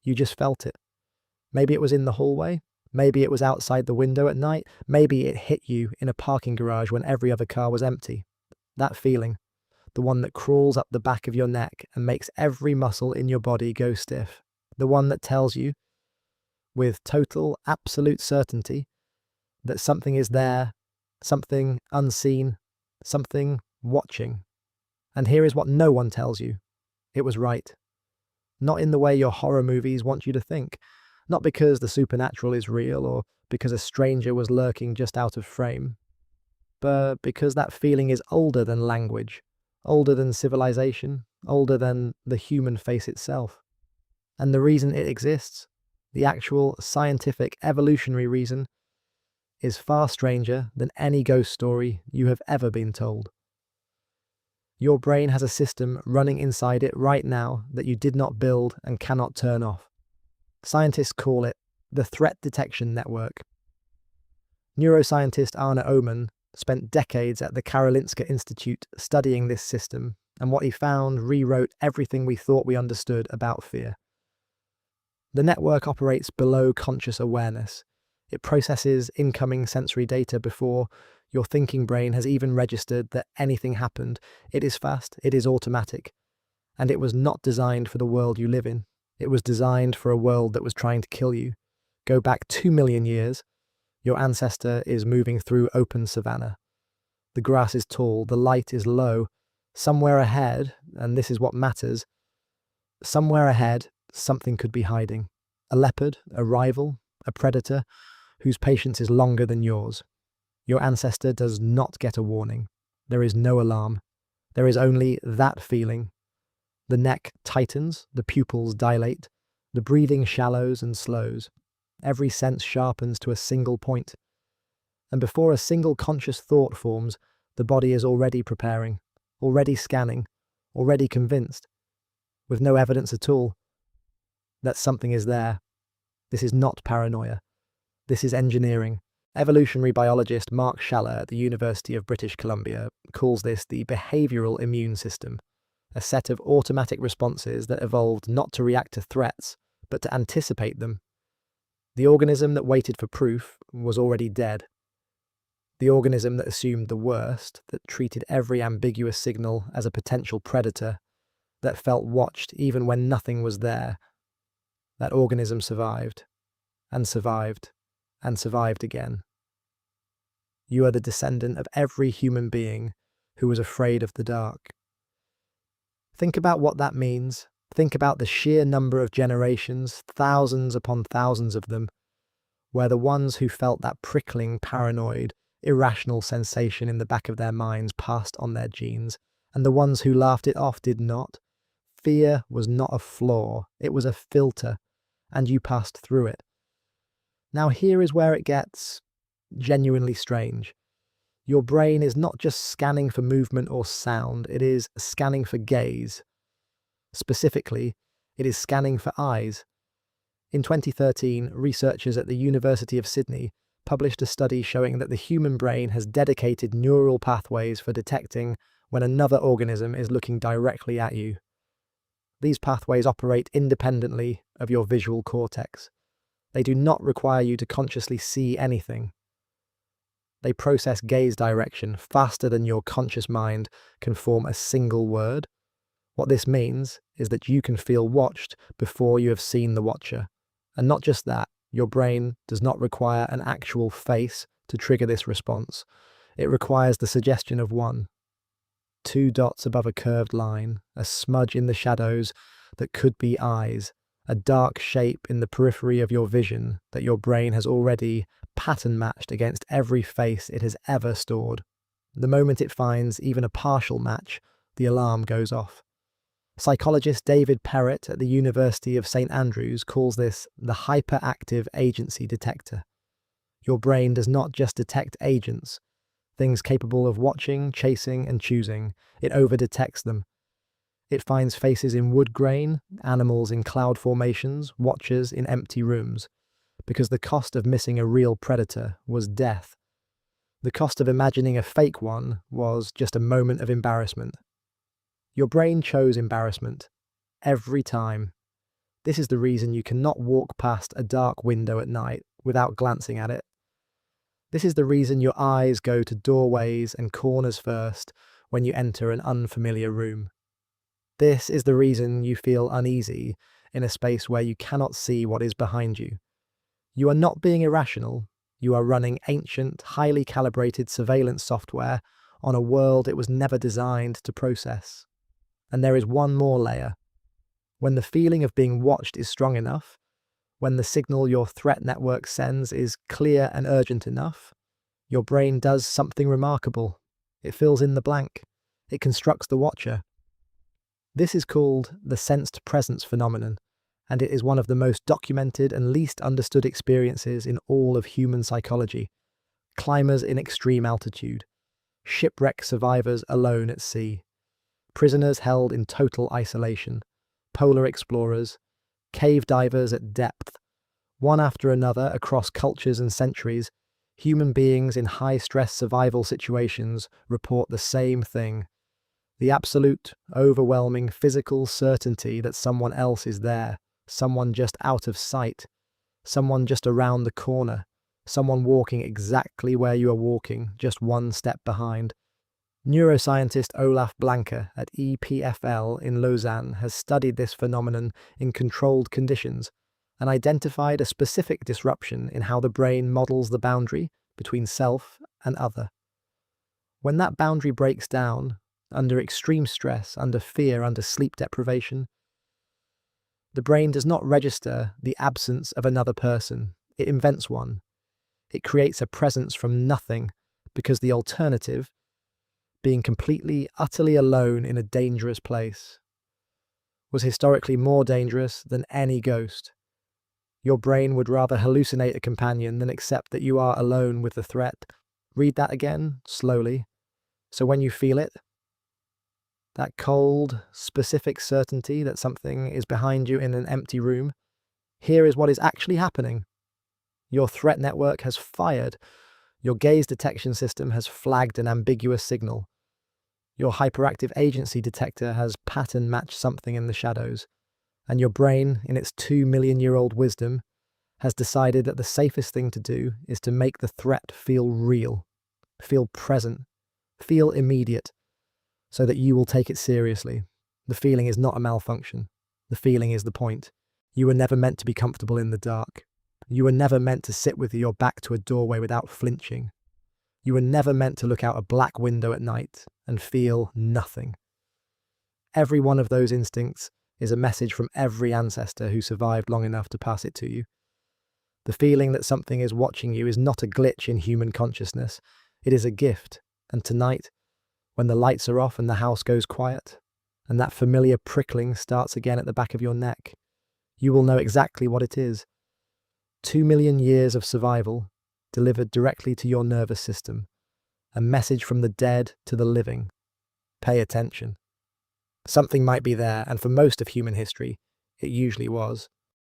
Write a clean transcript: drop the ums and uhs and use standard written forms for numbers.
You just felt it. Maybe it was in the hallway. Maybe it was outside the window at night. Maybe it hit you in a parking garage when every other car was empty. That feeling, the one that crawls up the back of your neck and makes every muscle in your body go stiff. The one that tells you, with total, absolute certainty, that something is there, something unseen, something watching. And here is what no one tells you. It was right. Not in the way your horror movies want you to think. Not because the supernatural is real or because a stranger was lurking just out of frame. But because that feeling is older than language, older than civilization, older than the human face itself. And the reason it exists, the actual scientific evolutionary reason, is far stranger than any ghost story you have ever been told. Your brain has a system running inside it right now that you did not build and cannot turn off. Scientists call it the threat detection network. Neuroscientist Arne Öhman spent decades at the Karolinska Institute studying this system, and what he found rewrote everything we thought we understood about fear. The network operates below conscious awareness. It processes incoming sensory data before your thinking brain has even registered that anything happened. It is fast, it is automatic, and it was not designed for the world you live in. It was designed for a world that was trying to kill you. Go back 2 million years. Your ancestor is moving through open savanna. The grass is tall, the light is low. Somewhere ahead, and this is what matters, somewhere ahead, something could be hiding. A leopard, a rival, a predator, whose patience is longer than yours. Your ancestor does not get a warning. There is no alarm. There is only that feeling. The neck tightens, the pupils dilate, the breathing shallows and slows. Every sense sharpens to a single point. And before a single conscious thought forms, the body is already preparing, already scanning, already convinced, with no evidence at all, that something is there. This is not paranoia. This is engineering. Evolutionary biologist Mark Schaller at the University of British Columbia calls this the behavioral immune system, a set of automatic responses that evolved not to react to threats, but to anticipate them. The organism that waited for proof was already dead. The organism that assumed the worst, that treated every ambiguous signal as a potential predator, that felt watched even when nothing was there, that organism survived, and survived, and survived again. You are the descendant of every human being who was afraid of the dark. Think about what that means. Think about the sheer number of generations, thousands upon thousands of them, where the ones who felt that prickling, paranoid, irrational sensation in the back of their minds passed on their genes, and the ones who laughed it off did not. Fear was not a flaw, it was a filter, and you passed through it. Now here is where it gets genuinely strange. Your brain is not just scanning for movement or sound, it is scanning for gaze. Specifically, it is scanning for eyes. In 2013, researchers at the University of Sydney published a study showing that the human brain has dedicated neural pathways for detecting when another organism is looking directly at you. These pathways operate independently of your visual cortex. They do not require you to consciously see anything. They process gaze direction faster than your conscious mind can form a single word. What this means is that you can feel watched before you have seen the watcher. And not just that, your brain does not require an actual face to trigger this response. It requires the suggestion of one. 2 dots above a curved line, a smudge in the shadows that could be eyes, a dark shape in the periphery of your vision that your brain has already pattern matched against every face it has ever stored. The moment it finds even a partial match, the alarm goes off. Psychologist David Perrett at the University of St. Andrews calls this the hyperactive agency detector. Your brain does not just detect agents, things capable of watching, chasing, and choosing. It over-detects them. It finds faces in wood grain, animals in cloud formations, watchers in empty rooms. Because the cost of missing a real predator was death. The cost of imagining a fake one was just a moment of embarrassment. Your brain chose embarrassment. Every time. This is the reason you cannot walk past a dark window at night without glancing at it. This is the reason your eyes go to doorways and corners first when you enter an unfamiliar room. This is the reason you feel uneasy in a space where you cannot see what is behind you. You are not being irrational. You are running ancient, highly calibrated surveillance software on a world it was never designed to process. And there is one more layer. When the feeling of being watched is strong enough, when the signal your threat network sends is clear and urgent enough, your brain does something remarkable. It fills in the blank. It constructs the watcher. This is called the sensed presence phenomenon, and it is one of the most documented and least understood experiences in all of human psychology. Climbers in extreme altitude, shipwreck survivors alone at sea, prisoners held in total isolation, polar explorers, cave divers at depth. One after another across cultures and centuries, human beings in high-stress survival situations report the same thing. The absolute, overwhelming physical certainty that someone else is there, someone just out of sight, someone just around the corner, someone walking exactly where you are walking, just one step behind. Neuroscientist Olaf Blanke at EPFL in Lausanne has studied this phenomenon in controlled conditions and identified a specific disruption in how the brain models the boundary between self and other. When that boundary breaks down, under extreme stress, under fear, under sleep deprivation, the brain does not register the absence of another person. It invents one. It creates a presence from nothing because the alternative, being completely, utterly alone in a dangerous place, was historically more dangerous than any ghost. Your brain would rather hallucinate a companion than accept that you are alone with the threat. Read that again, slowly. So when you feel it, that cold, specific certainty that something is behind you in an empty room, here is what is actually happening. Your threat network has fired. Your gaze detection system has flagged an ambiguous signal. Your hyperactive agency detector has pattern matched something in the shadows. And your brain, in its 2 million-year-old wisdom, has decided that the safest thing to do is to make the threat feel real, feel present, feel immediate, so that you will take it seriously. The feeling is not a malfunction. The feeling is the point. You were never meant to be comfortable in the dark. You were never meant to sit with your back to a doorway without flinching. You were never meant to look out a black window at night and feel nothing. Every one of those instincts is a message from every ancestor who survived long enough to pass it to you. The feeling that something is watching you is not a glitch in human consciousness. It is a gift. And tonight, when the lights are off and the house goes quiet, and that familiar prickling starts again at the back of your neck, you will know exactly what it is. 2 million years of survival delivered directly to your nervous system. A message from the dead to the living. Pay attention. Something might be there, and for most of human history, it usually was.